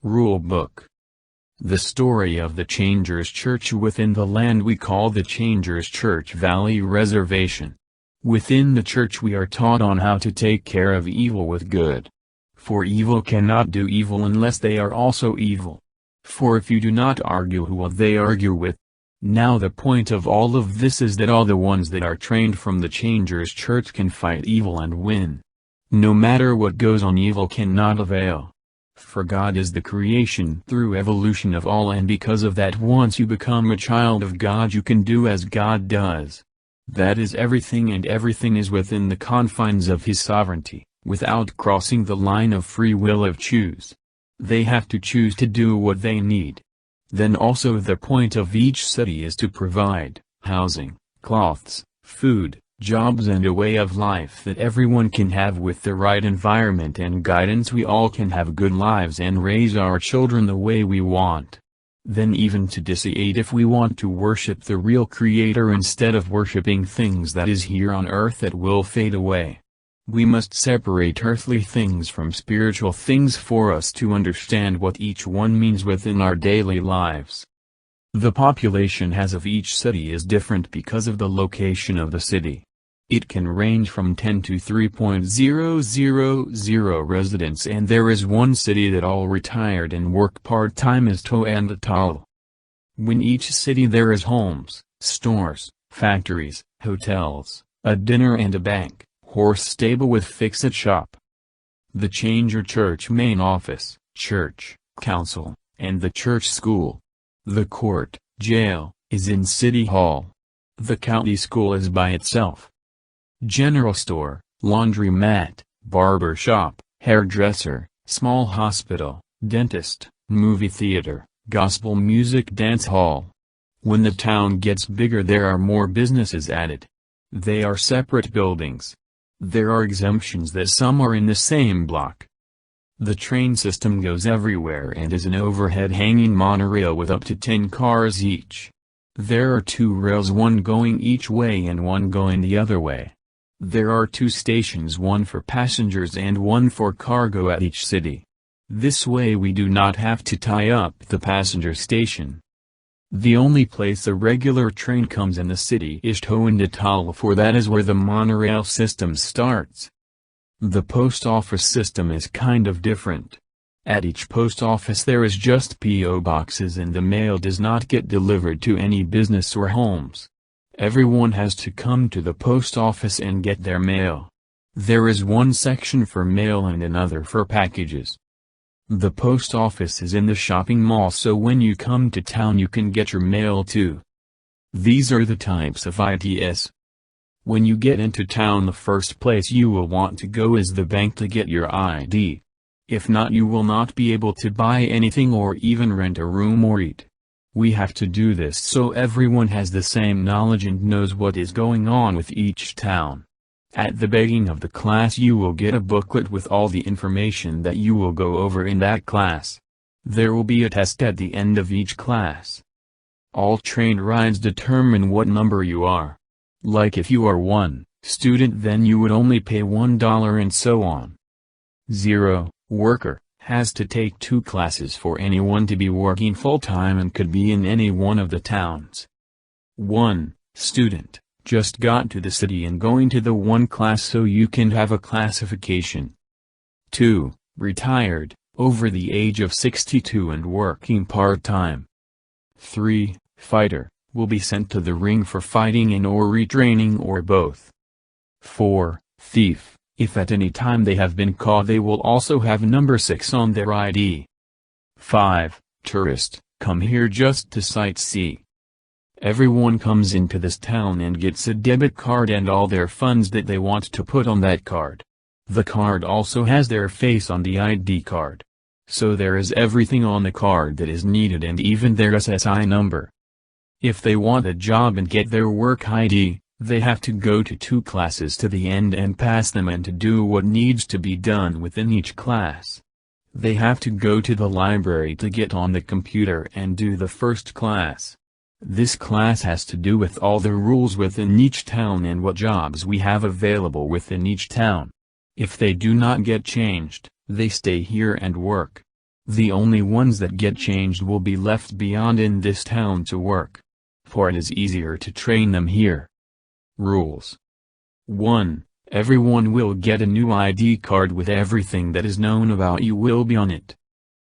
Rule Book. The story of the Changers Church within the land we call the Changers Church Valley Reservation. Within the church we are taught on how to take care of evil with good. For evil cannot do evil unless they are also evil. For if you do not argue, who will they argue with? Now the point of all of this is that all the ones that are trained from the Changers Church can fight evil and win. No matter what goes on, evil cannot avail. For God is the creation through evolution of all, and because of that, once you become a child of God, you can do as God does. That is everything, and everything is within the confines of His sovereignty, without crossing the line of free will of choose. They have to choose to do what they need. Then also the point of each city is to provide housing, clothes, food, jobs, and a way of life that everyone can have. With the right environment and guidance, we all can have good lives and raise our children the way we want. Then even to decide if we want to worship the real Creator instead of worshiping things that is here on earth that will fade away. We must separate earthly things from spiritual things for us to understand what each one means within our daily lives. The population of each city is different because of the location of the city. It can range from 10 to 3,000 residents, and there is one city that all retired and work part-time is Ruland. When each city there is homes, stores, factories, hotels, a dinner and a bank, horse stable with fix-it shop. The Changer Church main office, church, council, and the church school. The court, jail, is in City Hall. The county school is by itself. General store, laundromat, barber shop, hairdresser, small hospital, dentist, movie theater, gospel music dance hall. When the town gets bigger, there are more businesses added. They are separate buildings. There are exemptions that some are in the same block. The train system goes everywhere and is an overhead hanging monorail with up to 10 cars each. There are 2 rails, one going each way and one going the other way. There are 2 stations, one for passengers and one for cargo at each city. This way we do not have to tie up the passenger station. The only place a regular train comes in the city is Ruland, for that is where the monorail system starts. The post office system is kind of different. At each post office there is just P.O. boxes, and the mail does not get delivered to any business or homes. Everyone has to come to the post office and get their mail. There is one section for mail and another for packages. The post office is in the shopping mall, so when you come to town you can get your mail too. These are the types of ITS. When you get into town, the first place you will want to go is the bank to get your ID. If not, you will not be able to buy anything or even rent a room or eat. We have to do this so everyone has the same knowledge and knows what is going on with each town. At the beginning of the class you will get a booklet with all the information that you will go over in that class. There will be a test at the end of each class. All train rides determine what number you are. Like if you are 1 student, then you would only pay $1 and so on. 0 worker has to take 2 classes for anyone to be working full-time and could be in any one of the towns. 1 student just got to the city and going to the 1 class, so you can have a classification. 2 retired, over the age of 62 and working part-time. 3 fighter, will be sent to the ring for fighting and or retraining or both. 4 thief, if at any time they have been caught they will also have number 6 on their ID. 5 tourist, come here just to sightsee. Everyone comes into this town and gets a debit card and all their funds that they want to put on that card. The card also has their face on the ID card. So there is everything on the card that is needed, and even their SSI number. If they want a job and get their work ID, they have to go to 2 classes to the end and pass them, and to do what needs to be done within each class. They have to go to the library to get on the computer and do the first class. This class has to do with all the rules within each town and what jobs we have available within each town. If they do not get changed, they stay here and work. The only ones that get changed will be left beyond in this town to work. For it is easier to train them here. Rules. 1. Everyone will get a new ID card with everything that is known about you will be on it.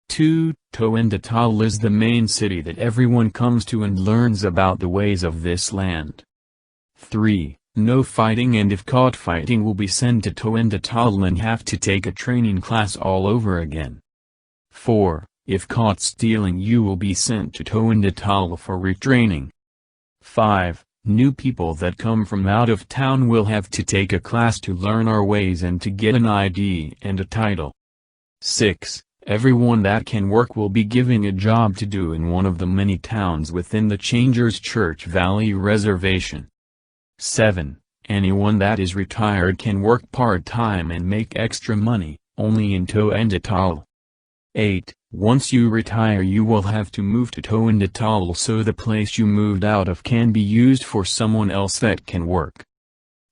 2. Toendatal is the main city that everyone comes to and learns about the ways of this land. 3. No fighting, and if caught fighting will be sent to Toendatal and have to take a training class all over again. 4. If caught stealing you will be sent to Toendatal for retraining. 5. New people that come from out of town will have to take a class to learn our ways and to get an ID and a title. 6. Everyone that can work will be given a job to do in one of the many towns within the Changers Church Valley Reservation. 7. Anyone that is retired can work part-time and make extra money, only in Toendatal. 8. Once you retire you will have to move to Toendatal so the place you moved out of can be used for someone else that can work.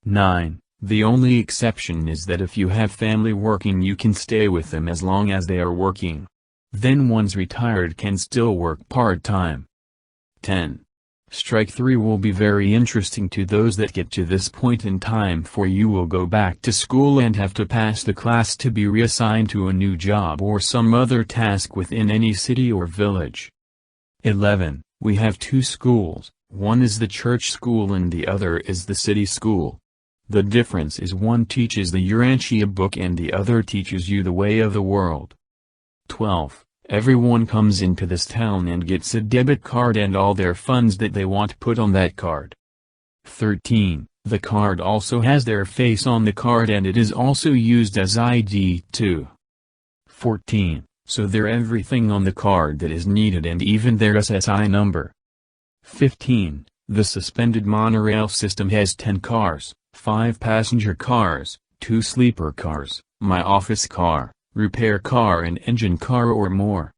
9. The only exception is that if you have family working you can stay with them as long as they are working. Then ones retired can still work part-time. 10. Strike 3 will be very interesting to those that get to this point in time, for you will go back to school and have to pass the class to be reassigned to a new job or some other task within any city or village. 11. We have two schools, one is the church school and the other is the city school. The difference is one teaches the Urantia book and the other teaches you the way of the world. 12. Everyone comes into this town and gets a debit card and all their funds that they want put on that card. 13. The card also has their face on the card and it is also used as ID too. 14. So they're everything on the card that is needed and even their SSI number. 15. The suspended monorail system has 10 cars, 5 passenger cars, 2 sleeper cars, my office car, repair car and engine car or more.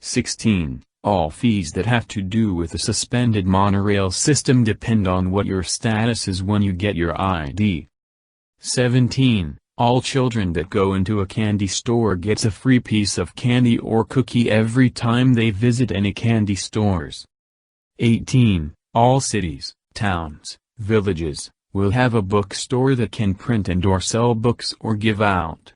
16. All fees that have to do with the suspended monorail system depend on what your status is when you get your ID. 17. All children that go into a candy store gets a free piece of candy or cookie every time they visit any candy stores. 18. All cities, towns, villages, will have a bookstore that can print and or sell books or give out